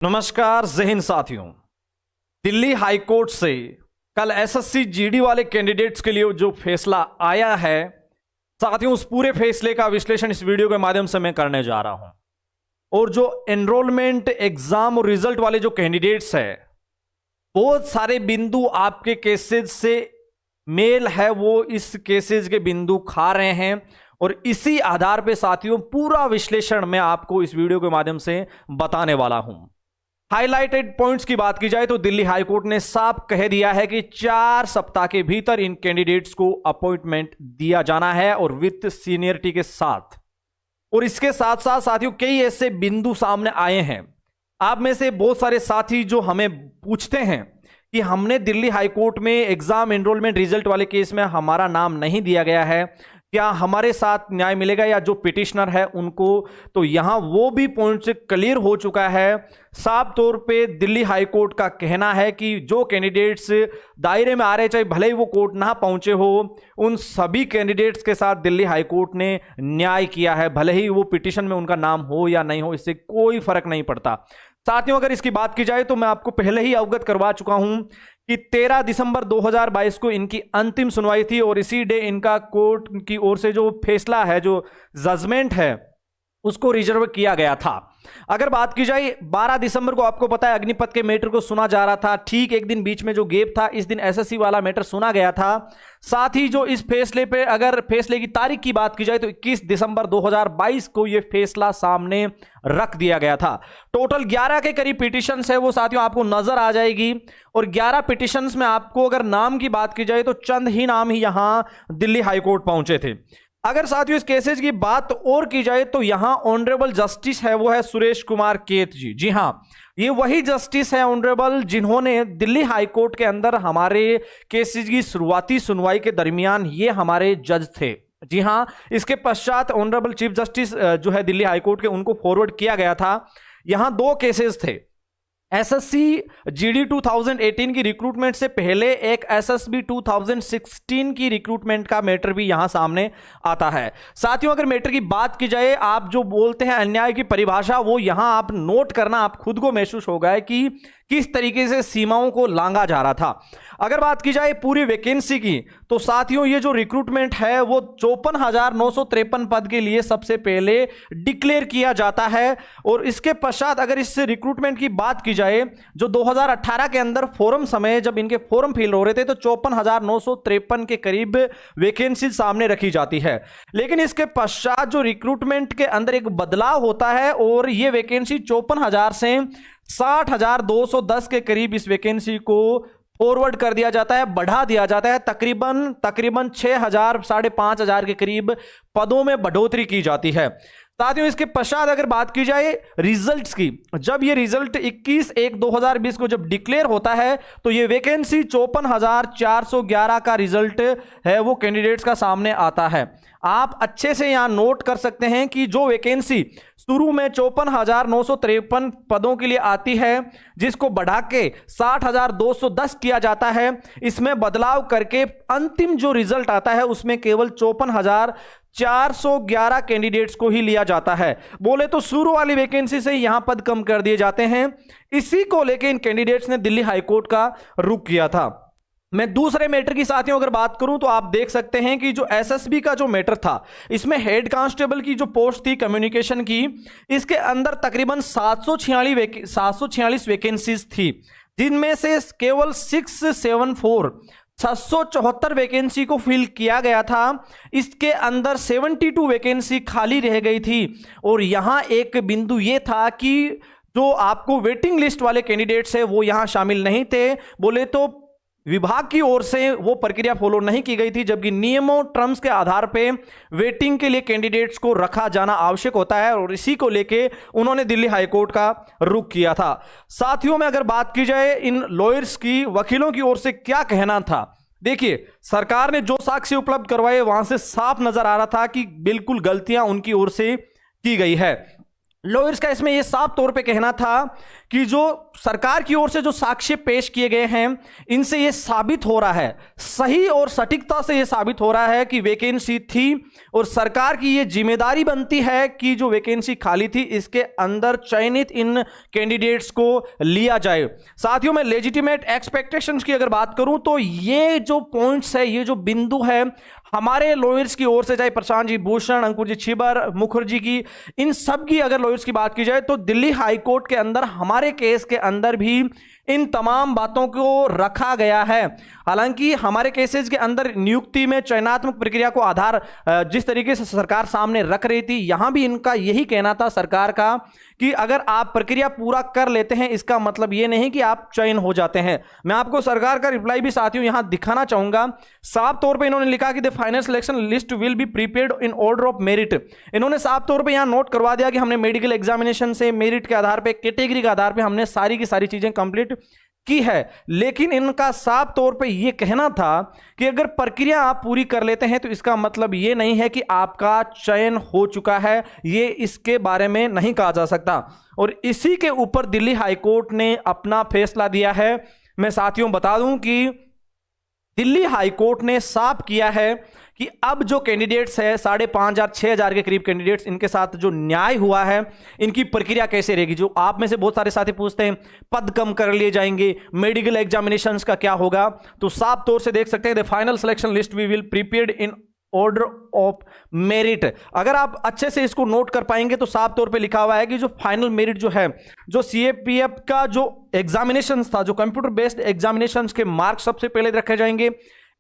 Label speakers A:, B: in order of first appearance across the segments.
A: नमस्कार जय हिंद साथियों। दिल्ली हाई कोर्ट से कल एसएससी जीडी वाले कैंडिडेट्स के लिए जो फैसला आया है साथियों, उस पूरे फैसले का विश्लेषण इस वीडियो के माध्यम से मैं करने जा रहा हूं। और जो एनरोलमेंट एग्जाम और रिजल्ट वाले जो कैंडिडेट्स है, बहुत सारे बिंदु आपके केसेज से मेल है, वो इस केसेज के बिंदु खा रहे हैं और इसी आधार पे साथियों पूरा विश्लेषण मैं आपको इस वीडियो के माध्यम से बताने वाला हूं। हाइलाइटेड पॉइंट्स की बात की जाए तो दिल्ली हाईकोर्ट ने साफ कह दिया है कि 4 सप्ताह के भीतर इन कैंडिडेट्स को अपॉइंटमेंट दिया जाना है और विथ सीनियरिटी के साथ। और इसके साथ साथ साथियों कई ऐसे बिंदु सामने आए हैं। आप में से बहुत सारे साथी जो हमें पूछते हैं कि हमने दिल्ली हाईकोर्ट में एग्जाम एनरोलमेंट रिजल्ट वाले केस में हमारा नाम नहीं दिया गया है, क्या हमारे साथ न्याय मिलेगा या जो पिटिशनर है उनको। तो यहां वो भी पॉइंट से क्लियर हो चुका है। साफ तौर पे दिल्ली हाई कोर्ट का कहना है कि जो कैंडिडेट्स दायरे में आ रहे, चाहे भले ही वो कोर्ट ना पहुंचे हो, उन सभी कैंडिडेट्स के साथ दिल्ली हाई कोर्ट ने न्याय किया है, भले ही वो पिटिशन में उनका नाम हो या नहीं हो, इससे कोई फर्क नहीं पड़ता। साथियों अगर इसकी बात की जाए तो मैं आपको पहले ही अवगत करवा चुका हूं कि 13 दिसंबर 2022 को इनकी अंतिम सुनवाई थी और इसी डे इनका कोर्ट की ओर से जो फैसला है, जो जजमेंट है, उसको रिजर्व किया गया था। अगर बात की जाए 12 दिसंबर को आपको पता है अग्निपथ के मैटर को सुना जा रहा था, ठीक एक दिन बीच में जो गैप था, इस दिन एसएससी वाला मैटर सुना गया था। साथ ही जो इस फैसले पे अगर फैसले की तारीख की बात की जाए तो 21 दिसंबर 2022 को यह फैसला सामने रख दिया गया था। टोटल 11 के करीब पिटिशंस है वो साथियों आपको नजर आ जाएगी। और 11 पिटिशंस में आपको अगर नाम की बात की जाए तो चंद ही नाम ही यहां दिल्ली हाईकोर्ट पहुंचे थे। अगर साथियों इस केसेज की बात और की जाए तो यहां ऑनरेबल जस्टिस है वो है सुरेश कुमार कैत जी। जी हां, ये वही जस्टिस है ऑनरेबल जिन्होंने दिल्ली हाई कोर्ट के अंदर हमारे केसेज की शुरुआती सुनवाई के दरमियान ये हमारे जज थे। जी हां, इसके पश्चात ऑनरेबल चीफ जस्टिस जो है दिल्ली हाई कोर्ट के, उनको फॉरवर्ड किया गया था। यहां 2 केसेस थे। एसएससी जीडी 2018 की रिक्रूटमेंट से पहले एक एसएसबी 2016 की रिक्रूटमेंट का मैटर भी यहां सामने आता है। साथियों अगर मैटर की बात की जाए, आप जो बोलते हैं अन्याय की परिभाषा, वो यहां आप नोट करना, आप खुद को महसूस होगा है कि किस तरीके से सीमाओं को लांघा जा रहा था। अगर बात की जाए पूरी वैकेंसी की तो साथियों ये जो रिक्रूटमेंट है वो 54,953 पद के लिए सबसे पहले डिक्लेयर किया जाता है। और इसके पश्चात अगर इस रिक्रूटमेंट की बात की जाए, जो 2018 के अंदर फॉर्म समय जब इनके फॉर्म फिल हो रहे थे तो 54,953 के करीब वैकेंसी सामने रखी जाती है। लेकिन इसके पश्चात जो रिक्रूटमेंट के अंदर एक बदलाव होता है और ये वैकेंसी 54,000 से 60,210 के करीब इस वैकेंसी को फॉरवर्ड कर दिया जाता है, बढ़ा दिया जाता है। तकरीबन 6,000 5,500 के करीब पदों में बढ़ोतरी की जाती है। साथियों इसके पश्चात अगर बात की जाए रिजल्ट्स की, जब ये रिजल्ट 21/1/2020 को जब डिक्लेयर होता है तो ये वैकेंसी 54,411 का रिजल्ट है वो कैंडिडेट्स का सामने आता है। आप अच्छे से यहां नोट कर सकते हैं कि जो वैकेंसी शुरू में 54,953 पदों के लिए आती है, जिसको बढ़ा के 60,210 किया जाता है, इसमें बदलाव करके अंतिम जो रिजल्ट आता है उसमें केवल 54,411 कैंडिडेट्स को ही लिया जाता है। बोले तो शुरू वाली वैकेंसी से यहां पद कम कर दिए जाते हैं। इसी को लेकर इन कैंडिडेट्स ने दिल्ली हाईकोर्ट का रुख किया था। मैं दूसरे मैटर की साथियों अगर बात करूं तो आप देख सकते हैं कि जो एसएसबी का जो मैटर था, इसमें हेड कांस्टेबल की जो पोस्ट थी कम्युनिकेशन की, इसके अंदर तकरीबन 746 वैकेंसीज थी, जिनमें से केवल 674 वैकेंसी को फिल किया गया था। इसके अंदर 72 वैकेंसी खाली रह गई थी। और यहां एक बिंदु यह था कि जो आपको वेटिंग लिस्ट वाले कैंडिडेट्स है वो यहां शामिल नहीं थे। बोले तो विभाग की ओर से वो प्रक्रिया फॉलो नहीं की गई थी, जबकि नियमों टर्म्स के आधार पे वेटिंग के लिए कैंडिडेट्स को रखा जाना आवश्यक होता है और इसी को लेके उन्होंने दिल्ली हाईकोर्ट का रुख किया था। साथियों में अगर बात की जाए इन लॉयर्स की, वकीलों की ओर से क्या कहना था, देखिए सरकार ने जो साक्ष्य उपलब्ध करवाए वहां से साफ नजर आ रहा था कि बिल्कुल गलतियां उनकी ओर से की गई है। लॉयर्स का इसमें यह साफ तौर पे कहना था कि जो सरकार की ओर से जो साक्ष्य पेश किए गए हैं, इनसे यह साबित हो रहा है, सही और सटीकता से यह साबित हो रहा है कि वैकेंसी थी और सरकार की यह जिम्मेदारी बनती है कि जो वैकेंसी खाली थी इसके अंदर चयनित इन कैंडिडेट्स को लिया जाए। साथियों, मैं लेजिटिमेट एक्सपेक्टेशंस की अगर बात करूं तो ये जो पॉइंट्स है, ये जो बिंदु है, हमारे लॉयर्स की ओर से, चाहे प्रशांत जी भूषण, अंकुर जी छिबर, मुखर्जी की, इन सब की अगर लॉयर्स की बात की जाए तो दिल्ली हाई कोर्ट के अंदर, हमारे केस के अंदर भी इन तमाम बातों को रखा गया है। हालांकि हमारे केसेस के अंदर नियुक्ति में चयनात्मक प्रक्रिया को आधार जिस तरीके से सरकार सामने रख रही थी, यहां भी इनका यही कहना था सरकार का कि अगर आप प्रक्रिया पूरा कर लेते हैं इसका मतलब यह नहीं कि आप चयन हो जाते हैं। मैं आपको सरकार का रिप्लाई भी साथियों यहां दिखाना चाहूंगा। साफ तौर पे इन्होंने लिखा कि the final selection list will be prepared in order of merit. इन्होंने साफ तौर पे यहां नोट करवा दिया कि हमने मेडिकल एग्जामिनेशन से मेरिट के आधार पे, कैटेगरी के आधार पे हमने सारी की सारी चीजें कंप्लीट की है। लेकिन इनका साफ तौर पे यह कहना था कि अगर प्रक्रिया आप पूरी कर लेते हैं तो इसका मतलब यह नहीं है कि आपका चयन हो चुका है, ये इसके बारे में नहीं कहा जा सकता। और इसी के ऊपर दिल्ली हाई कोर्ट ने अपना फैसला दिया है। मैं साथियों बता दूं कि दिल्ली हाई कोर्ट ने साफ किया है कि अब जो कैंडिडेट्स है 5,500 6,000 के करीब कैंडिडेट्स, इनके साथ जो न्याय हुआ है, इनकी प्रक्रिया कैसे रहेगी। जो आप में से बहुत सारे साथी पूछते हैं पद कम कर लिए जाएंगे, मेडिकल एग्जामिनेशंस का क्या होगा, तो साफ तौर से देख सकते हैं the final selection list we will prepared in order of merit. अगर आप अच्छे से इसको नोट कर पाएंगे तो साफ तौर पे लिखा हुआ है कि जो फाइनल मेरिट जो है, जो सीएपीएफ का जो एग्जामिनेशन था, जो कंप्यूटर बेस्ड एग्जामिनेशन के मार्क्स सबसे पहले रखे जाएंगे।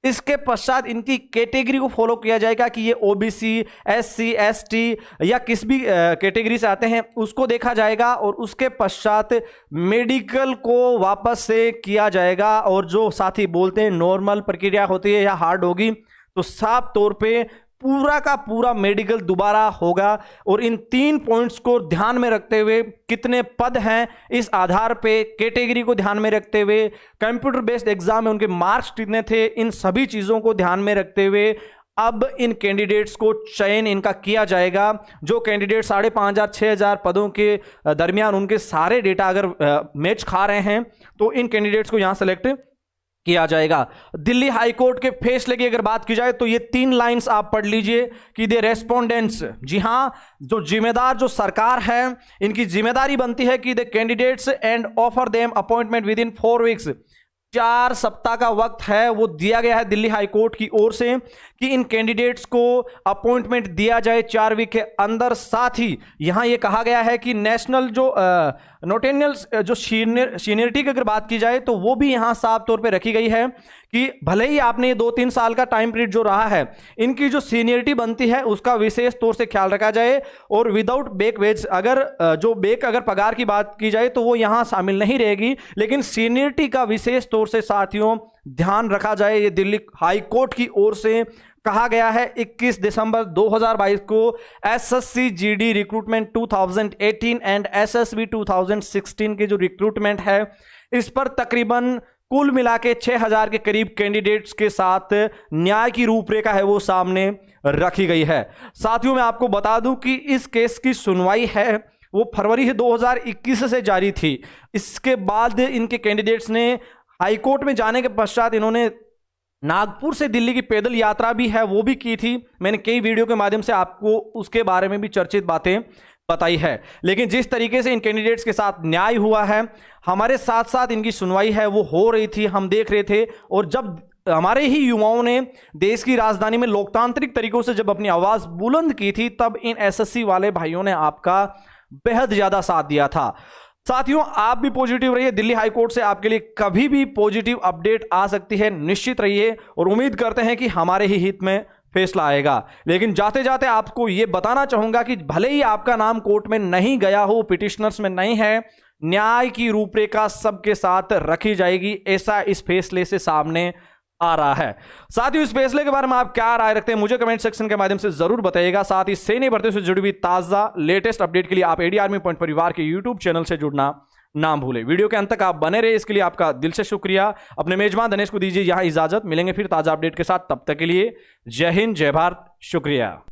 A: इसके पश्चात इनकी कैटेगरी को फॉलो किया जाएगा कि ये ओबीसी, एससी, एसटी या किस भी कैटेगरी से आते हैं उसको देखा जाएगा, और उसके पश्चात मेडिकल को वापस से किया जाएगा। और जो साथी बोलते हैं नॉर्मल प्रक्रिया होती है या हार्ड होगी, तो साफ तौर पे पूरा का पूरा मेडिकल दोबारा होगा। और इन 3 पॉइंट्स को ध्यान में रखते हुए, कितने पद हैं इस आधार पे, कैटेगरी को ध्यान में रखते हुए, कंप्यूटर बेस्ड एग्जाम में उनके मार्क्स कितने थे, इन सभी चीजों को ध्यान में रखते हुए अब इन कैंडिडेट्स को चयन इनका किया जाएगा। जो कैंडिडेट 5,500 6,000 पदों के दरमियान उनके सारे डेटा अगर मैच खा रहे हैं तो इन कैंडिडेट्स को यहां सेलेक्ट किया जाएगा। दिल्ली हाई कोर्ट के फैसले की अगर बात की जाए तो ये 3 लाइंस आप पढ़ लीजिए कि द रेस्पोंडेंट्स, जी हां, जो जिम्मेदार जो सरकार है, इनकी जिम्मेदारी बनती है कि the candidates and offer them appointment with in 4 weeks. 4 सप्ताह का वक्त है वो दिया गया है दिल्ली हाई कोर्ट की ओर से कि इन कैंडिडेट्स को अपॉइंटमेंट दिया जाए 4 वीक के अंदर। साथ ही यहां ये कहा गया है कि नेशनल जो नोटेनियल जो सीनियरिटी की अगर बात की जाए तो वो भी यहां साफ तौर पे रखी गई है कि भले ही आपने 2-3 साल का टाइम पीरियड जो रहा है, इनकी जो सीनियरिटी बनती है उसका विशेष तौर से ख्याल रखा जाए। और विदाउट बेक वेज, अगर जो बेक अगर पगार की बात की जाए तो वो यहां शामिल नहीं रहेगी, लेकिन सीनियरिटी का विशेष तौर से साथियों ध्यान रखा जाए। ये दिल्ली हाई कोर्ट की ओर से कहा गया है। 21 दिसंबर 2022 को SSC GD recruitment 2018 and SSB 2016 के जो रिक्रूटमेंट है, इस पर तकरीबन कुल मिला के 6,000 के करीब कैंडिडेट्स के साथ न्याय की रूपरेखा है वो सामने रखी गई है। साथियों, मैं आपको बता दूं कि इस केस की सुनवाई है वो फरवरी 2021 से जारी थी। इसके बाद इनके कैंडिडेट्स ने हाईकोर्ट में जाने के पश्चात इन्होंने नागपुर से दिल्ली की पैदल यात्रा भी है वो भी की थी। मैंने कई वीडियो के माध्यम से आपको उसके बारे में भी चर्चित बातें बताई है। लेकिन जिस तरीके से इन कैंडिडेट्स के साथ न्याय हुआ है, हमारे साथ साथ इनकी सुनवाई है वो हो रही थी, हम देख रहे थे। और जब हमारे ही युवाओं ने देश की राजधानी में लोकतांत्रिक तरीकों से जब अपनी आवाज बुलंद की थी, तब इन एसएससी वाले भाइयों ने आपका बेहद ज्यादा साथ दिया था। साथियों, आप भी पॉजिटिव रहिए। दिल्ली हाई कोर्ट से आपके लिए कभी भी पॉजिटिव अपडेट आ सकती है, निश्चित रहिए। और उम्मीद करते हैं कि हमारे ही हित में फैसला आएगा। लेकिन जाते जाते आपको यह बताना चाहूंगा कि भले ही आपका नाम कोर्ट में नहीं गया हो, पिटिशनर्स में नहीं है, न्याय की रूपरेखा सबके साथ रखी जाएगी, ऐसा इस फैसले से सामने आ रहा है। साथ ही इस फैसले के बारे में आप क्या राय रखते हैं मुझे कमेंट सेक्शन के माध्यम से जरूर बताइएगा। साथ ही सैन्य भर्ती से जुड़ी हुई ताजा लेटेस्ट अपडेट के लिए आप एडी आर्मी पॉइंट परिवार के यूट्यूब चैनल से जुड़ना ना भूलें। वीडियो के अंत तक आप बने रहे, इसके लिए आपका दिल से शुक्रिया। अपने मेजबान दिनेश को दीजिए यहां इजाजत। मिलेंगे फिर ताजा अपडेट के साथ, तब तक के लिए जय हिंद, जय भारत, शुक्रिया।